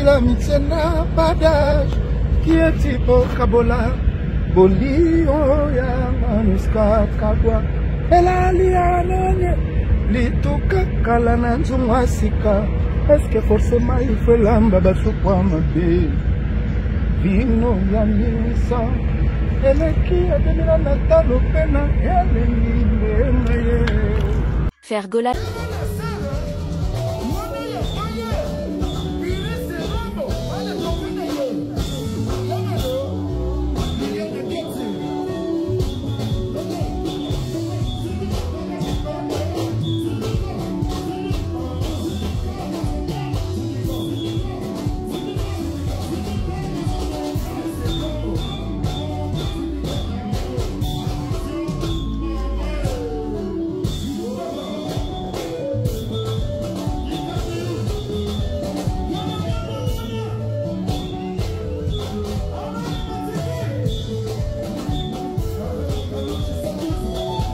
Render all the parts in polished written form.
la mitsena padage qui est tipo kabola bolio ya manuska kabwa ela lianone lituka kala na nzunga sika eske forcément il faut lamba basukwa mabe vino ya misa eleki ademira na talo pena ele ni Fergola.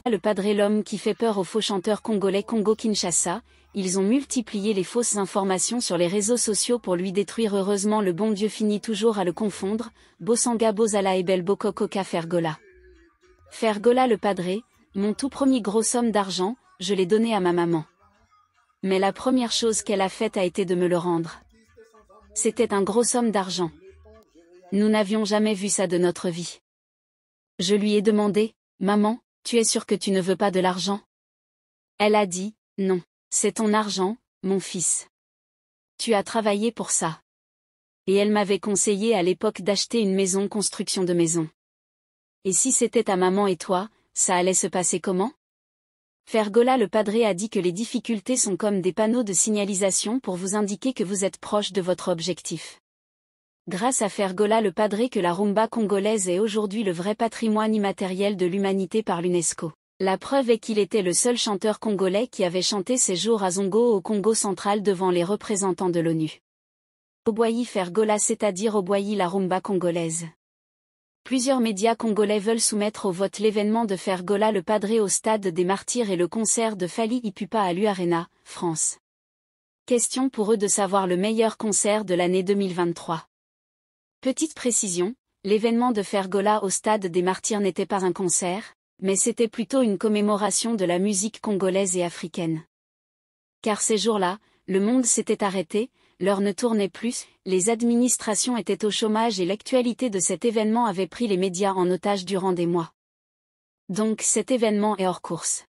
Le Padré, l'homme qui fait peur aux faux chanteurs congolais Congo-Kinshasa, ils ont multiplié les fausses informations sur les réseaux sociaux pour lui détruire. Heureusement le bon Dieu finit toujours à le confondre. Bosanga Bozala et Bel Bokokoka Fergola. Fergola le Padré, mon tout premier gros somme d'argent, je l'ai donné à ma maman. Mais la première chose qu'elle a faite a été de me le rendre. C'était un gros somme d'argent. Nous n'avions jamais vu ça de notre vie. Je lui ai demandé, maman, tu es sûre que tu ne veux pas de l'argent? Elle a dit, non, c'est ton argent, mon fils. Tu as travaillé pour ça. Et elle m'avait conseillé à l'époque d'acheter une maison, construction de maison. Et si c'était ta maman et toi, ça allait se passer comment? Fergola le Padré a dit que les difficultés sont comme des panneaux de signalisation pour vous indiquer que vous êtes proche de votre objectif. Grâce à Fergola le Padré que la rumba congolaise est aujourd'hui le vrai patrimoine immatériel de l'humanité par l'UNESCO. La preuve est qu'il était le seul chanteur congolais qui avait chanté ses jours à Zongo au Congo central devant les représentants de l'ONU. Oboyi Fergola, c'est-à-dire Oboyi la rumba congolaise. Plusieurs médias congolais veulent soumettre au vote l'événement de Fergola le Padré au Stade des Martyrs et le concert de Fally Ipupa à l'U-Arena, France. Question pour eux de savoir le meilleur concert de l'année 2023. Petite précision, l'événement de Fergola au Stade des Martyrs n'était pas un concert, mais c'était plutôt une commémoration de la musique congolaise et africaine. Car ces jours-là, le monde s'était arrêté, l'heure ne tournait plus, les administrations étaient au chômage et l'actualité de cet événement avait pris les médias en otage durant des mois. Donc cet événement est hors course.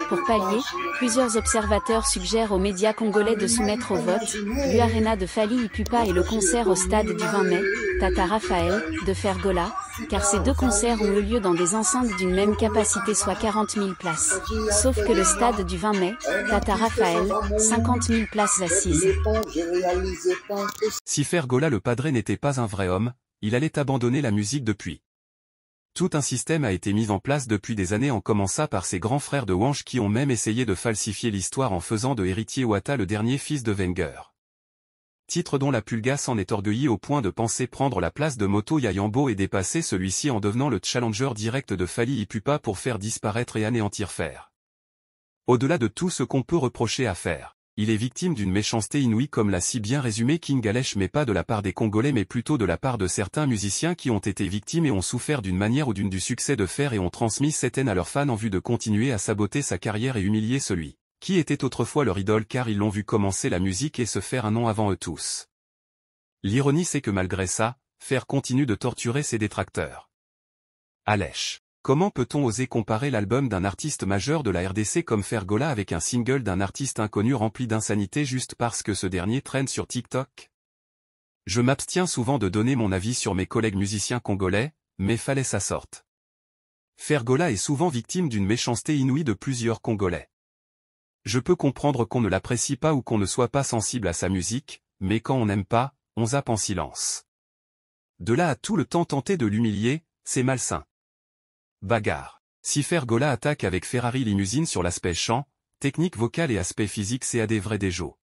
Pour pallier, plusieurs observateurs suggèrent aux médias congolais de soumettre au vote l'U-Arena de Fally Ipupa et le concert au stade du 20 mai, Tata Raphaël, de Fergola, car ces deux concerts ont eu lieu dans des enceintes d'une même capacité soit 40 000 places. Sauf que le stade du 20 mai, Tata Raphaël, 50 000 places assises. Si Fergola le Padré n'était pas un vrai homme, il allait abandonner la musique depuis. Tout un système a été mis en place depuis des années en commençant par ses grands frères de Wange qui ont même essayé de falsifier l'histoire en faisant de Héritier Wata le dernier fils de Wenger. Titre dont la Pulga s'en est orgueilli au point de penser prendre la place de Moto Yayambo et dépasser celui-ci en devenant le challenger direct de Fally Ipupa pour faire disparaître et anéantir Fer. Au-delà de tout ce qu'on peut reprocher à Fer, il est victime d'une méchanceté inouïe comme l'a si bien résumé King Alech, mais pas de la part des Congolais mais plutôt de la part de certains musiciens qui ont été victimes et ont souffert d'une manière ou d'une du succès de Fer et ont transmis cette haine à leurs fans en vue de continuer à saboter sa carrière et humilier celui qui était autrefois leur idole car ils l'ont vu commencer la musique et se faire un nom avant eux tous. L'ironie c'est que malgré ça, Fer continue de torturer ses détracteurs. Alech. Comment peut-on oser comparer l'album d'un artiste majeur de la RDC comme Fergola avec un single d'un artiste inconnu rempli d'insanité juste parce que ce dernier traîne sur TikTok? Je m'abstiens souvent de donner mon avis sur mes collègues musiciens congolais, mais fallait ça sorte. Fergola est souvent victime d'une méchanceté inouïe de plusieurs Congolais. Je peux comprendre qu'on ne l'apprécie pas ou qu'on ne soit pas sensible à sa musique, mais quand on n'aime pas, on zappe en silence. De là à tout le temps tenter de l'humilier, c'est malsain. Bagarre. Si Fergola attaque avec Ferrari Limousine sur l'aspect chant, technique vocale et aspect physique, c'est à des vrais déjos.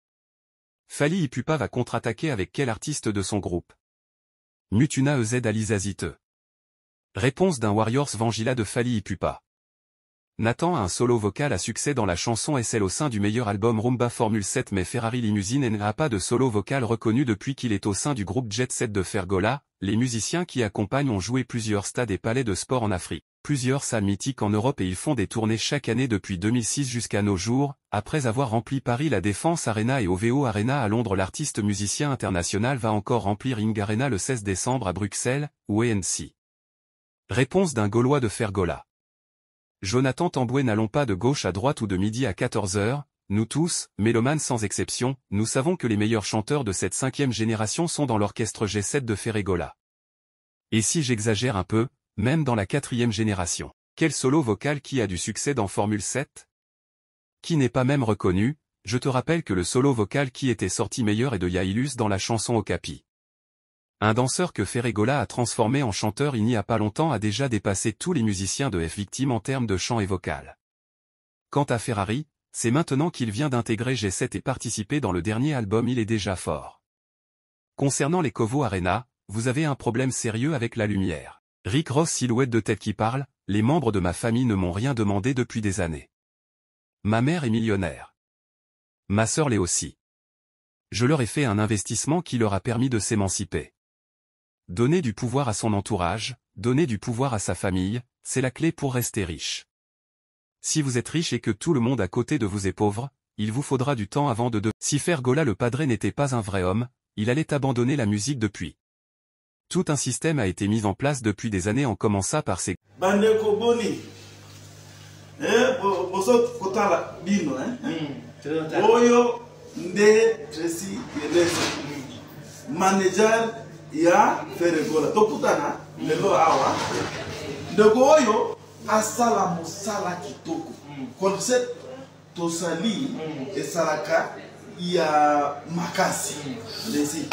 Fally Ipupa va contre-attaquer avec quel artiste de son groupe? Mutuna EZ Alizazite. Réponse d'un Warriors Vangila de Fally Ipupa. Nathan a un solo vocal à succès dans la chanson SL au sein du meilleur album Rumba Formule 7, mais Ferrari Limousine n'a pas de solo vocal reconnu depuis qu'il est au sein du groupe Jet Set de Fergola. Les musiciens qui accompagnent ont joué plusieurs stades et palais de sport en Afrique, plusieurs salles mythiques en Europe et ils font des tournées chaque année depuis 2006 jusqu'à nos jours. Après avoir rempli Paris La Défense Arena et OVO Arena à Londres, l'artiste musicien international va encore remplir Ing Arena le 16 décembre à Bruxelles, ou ANC. Réponse d'un Gaulois de Fergola. Jonathan Tamboué, n'allons pas de gauche à droite ou de midi à 14h, nous tous, mélomanes sans exception, nous savons que les meilleurs chanteurs de cette 5e génération sont dans l'orchestre G7 de Fergola. Et si j'exagère un peu, même dans la 4e génération. Quel solo vocal qui a du succès dans Formule 7 ? Qui n'est pas même reconnu? Je te rappelle que le solo vocal qui était sorti meilleur est de Yailus dans la chanson Okapi. Un danseur que Fergola a transformé en chanteur il n'y a pas longtemps a déjà dépassé tous les musiciens de F-Victim en termes de chant et vocal. Quant à Ferrari, c'est maintenant qu'il vient d'intégrer G7 et participer dans le dernier album, il est déjà fort. Concernant les Covo Arena, vous avez un problème sérieux avec la lumière. Rick Ross, silhouette de tête qui parle, les membres de ma famille ne m'ont rien demandé depuis des années. Ma mère est millionnaire. Ma sœur l'est aussi. Je leur ai fait un investissement qui leur a permis de s'émanciper. Donner du pouvoir à son entourage, donner du pouvoir à sa famille, c'est la clé pour rester riche. Si vous êtes riche et que tout le monde à côté de vous est pauvre, il vous faudra du temps avant de... Si Fergola le padre n'était pas un vrai homme, il allait abandonner la musique depuis. Tout un système a été mis en place depuis des années en commençant par ses... Bandeko Boni. Boso kotala bino, Oyo nde Tracy Yelesi. Manager ya Fergola. Tokutana lelo awa. Ndeko oyo asala mosala kitoko. Concept tosali esalaka ya makasi. Merci.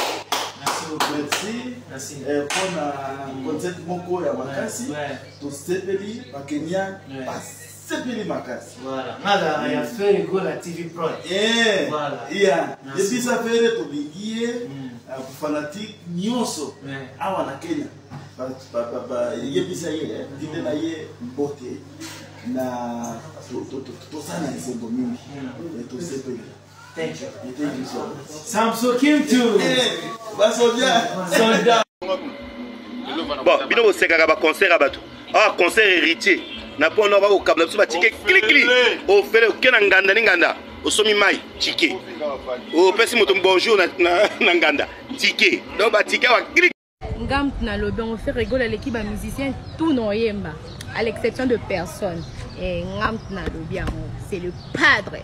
Merci. Pour la concept moko ya makasi. Tosepeli bakenya pasepeli makasi. Voilà. Nada ya Fergola TV Pro. Voilà. Yeah. Depuis ça fait to bigie fanatique nyonso awa na Kenya. Yebisa ye dinde na ye mbote na tosana nsembo mingi. Tosepeli. Thank you. Thank you so much. Samso Kim2. Soldat. Bon, bino bo sekaka ba concert abato. Ah, concert héritier. Na po no ba ko kabla so ba tike clic clic. O fele o kena nganda ni nganda. O somi mai tike. O pesi moto bonjour na nganda. Tike. Donc ba tike wa clic. Ngam na lobi on fait rigoler l'équipe à musiciens tout non yemba à l'exception de personne. Et ngam na lobi c'est le padre.